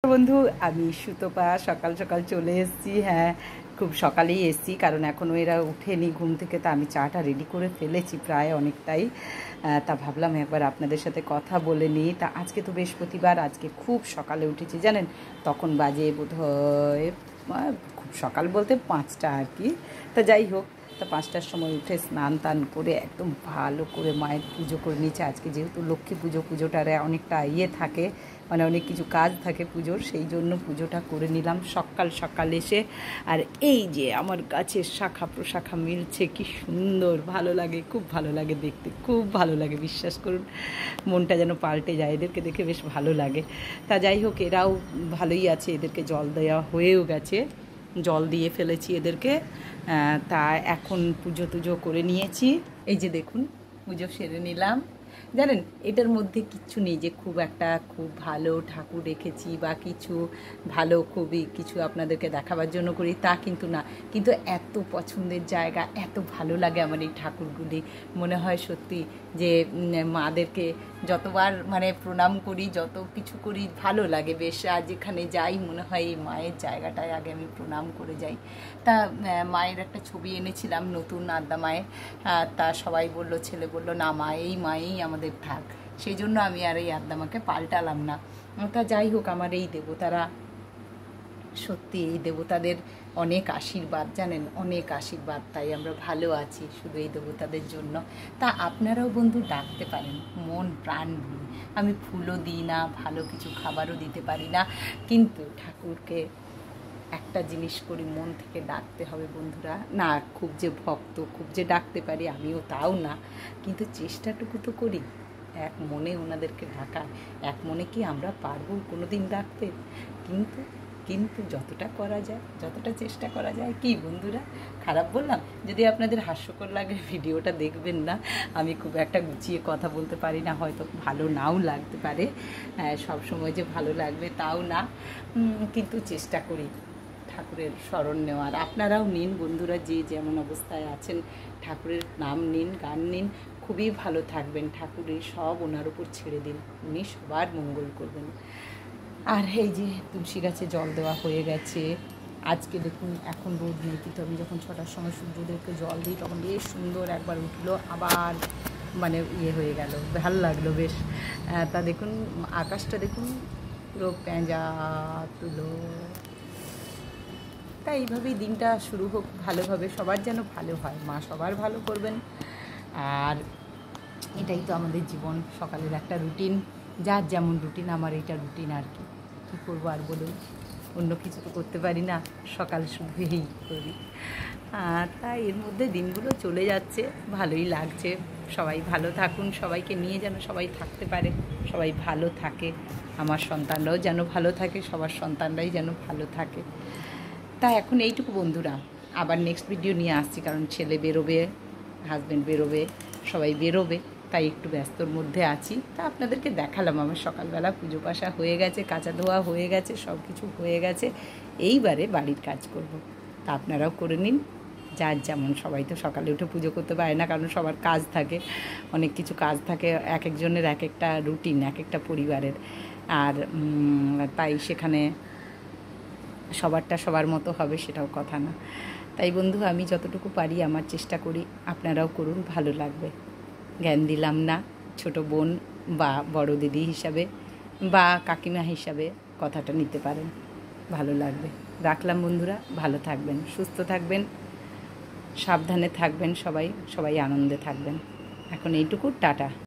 বন্ধু, আমি সুতপা সকাল সকাল চলে এসেছি। হ্যাঁ, খুব সকালেই এসেছি, কারণ এখনও এরা উঠেনি ঘুম থেকে। তা আমি চাটা রেডি করে ফেলেছি প্রায় অনেকটাই। তা ভাবলাম একবার আপনাদের সাথে কথা বলে নিই। তা আজকে তো বৃহস্পতিবার, আজকে খুব সকালে উঠেছি জানেন। তখন বাজে বোধহয় খুব সকাল বলতে 5টা আর কি। তা যাই হোক, তা 5টার সময় উঠে স্নান টান করে একদম ভালো করে মায়ের পুজো করে নিয়েছে। আজকে যেহেতু লক্ষ্মী পুজো, পুজোটারে অনেকটা থাকে, মানে অনেক কিছু কাজ থাকে পুজোর, সেই জন্য পুজোটা করে নিলাম সকাল সকাল এসে। আর এই যে আমার গাছের শাখা প্রশাখা মিলছে, কি সুন্দর ভালো লাগে, খুব ভালো লাগে দেখতে, খুব ভালো লাগে, বিশ্বাস করুন। মনটা যেন পাল্টে যায়, এদেরকে দেখে বেশ ভালো লাগে। তা যাই হোক, এরাও ভালোই আছে, এদেরকে জল দেওয়া হয়েও গেছে, জল দিয়ে ফেলেছি এদেরকে। তা এখন পুজো টুজো করে নিয়েছি। এই যে দেখুন, পুজো সেরে নিলাম। জানেন, এটার মধ্যে কিচ্ছু নেই যে খুব ভালো ঠাকুর রেখেছি বা কিছু ভালো খুবই কিছু আপনাদেরকে দেখাবার জন্য করি, তা কিন্তু না। কিন্তু এত পছন্দের জায়গা, এত ভালো লাগে আমার এই ঠাকুরগুলি। মনে হয় সত্যি যে মাদেরকে যতবার মানে প্রণাম করি, যত কিছু করি, ভালো লাগে বেশ। আর যেখানে যাই মনে হয় এই মায়ের জায়গাটায় আগে আমি প্রণাম করে যাই। তা মায়ের একটা ছবি এনেছিলাম নতুন, আদ্যা মায়ের। তা সবাই বলল, ছেলে বলল, না মা, এই মায়েই আমাদের থাক। সেই জন্য আমি আর এই আদ্যা মাকে পাল্টালাম না। তা যাই হোক, আমার এই দেবতারা সত্যি, এই দেবতাদের অনেক আশীর্বাদ, জানেন, অনেক আশীর্বাদ, তাই আমরা ভালো আছি শুধু এই দেবতাদের জন্য। তা আপনারাও বন্ধু ডাকতে পারেন মন প্রাণ ভরে। আমি ফুলও দিই না, ভালো কিছু খাবারও দিতে পারি না, কিন্তু ঠাকুরকে একটা জিনিস করি, মন থেকে ডাকতে হবে বন্ধুরা। না খুব যে ভক্ত, খুব যে ডাকতে পারি আমিও তাও না, কিন্তু চেষ্টাটুকু তো করি এক মনে ওনাদেরকে ডাকা। এক মনে কি আমরা পারবো কোনো দিন ডাকতে? কিন্তু কিন্তু যতটা করা যায়, যতটা চেষ্টা করা যায়, কি বন্ধুরা খারাপ বললাম? যদি আপনাদের হাস্যকর লাগে ভিডিওটা দেখবেন না, আমি খুব একটা গুছিয়ে কথা বলতে পারি না, হয়তো ভালো নাও লাগতে পারে, সব সময় যে ভালো লাগবে তাও না, কিন্তু চেষ্টা করি ঠাকুরের স্মরণ নেওয়ার। আপনারাও নিন বন্ধুরা, যে যেমন অবস্থায় আছেন ঠাকুরের নাম নিন, গান নিন, খুবই ভালো থাকবেন। ঠাকুরের সব ওনার উপর ছেড়ে দিন, উনি সবার মঙ্গল করবেন। আর এই যে তুলসী গাছে জল দেওয়া হয়ে গেছে। আজকে দেখুন এখন রোদ নেই, কিন্তু আমি যখন 6টার সময় সূর্যদেবকে জল দিই তখন বেশ সুন্দর একবার উঠলো, আবার মানে হয়ে গেল, ভালো লাগলো বেশ। তা দেখুন আকাশটা দেখুন, পুরো পেঁজা তুলো। তাই এইভাবেই দিনটা শুরু হোক ভালোভাবে, সবার যেন ভালো হয়, মা সবার ভালো করবেন। আর এটাই তো আমাদের জীবন, সকালের একটা রুটিন, যার যেমন রুটিন, আমার এটা রুটিন আর কি। কী করবো আর বলুন, অন্য কিছু তো করতে পারি না, সকাল শুধু এই করি। তাই এর মধ্যে দিনগুলো চলে যাচ্ছে, ভালোই লাগছে। সবাই ভালো থাকুন, সবাইকে নিয়ে যেন সবাই থাকতে পারে, সবাই ভালো থাকে, আমার সন্তানরাও যেন ভালো থাকে, সবার সন্তানরাই যেন ভালো থাকে। তা এখন এইটুকু বন্ধুরা, আবার নেক্সট ভিডিও নিয়ে আসছি, কারণ ছেলে বেরোবে, হাজব্যান্ড বেরোবে, সবাই বেরোবে, তাই একটু ব্যস্তর মধ্যে আছি। তা আপনাদেরকে দেখালাম আমার সকালবেলা পুজো পাশা হয়ে গেছে, কাঁচা ধোয়া হয়ে গেছে, সব কিছু হয়ে গেছে। এইবারে বাড়ির কাজ করব। তা আপনারাও করে নিন, যার যেমন। সবাই তো সকালে উঠে পুজো করতে পারে না, কারণ সবার কাজ থাকে, অনেক কিছু কাজ থাকে, এক একজনের এক একটা রুটিন, এক একটা পরিবারের। আর তাই সেখানে সবারটা সবার মতো হবে সেটাও কথা না। তাই বন্ধু, আমি যতটুকু পারি আমার চেষ্টা করি, আপনারাও করুন, ভালো লাগবে। জ্ঞান দিলাম না, ছোট বোন বা বড় দিদি হিসাবে বা কাকিমা হিসাবে কথাটা নিতে পারেন, ভালো লাগবে। রাখলাম বন্ধুরা, ভালো থাকবেন, সুস্থ থাকবেন, সাবধানে থাকবেন, সবাই সবাই আনন্দে থাকবেন। এখন এইটুকু, টাটা।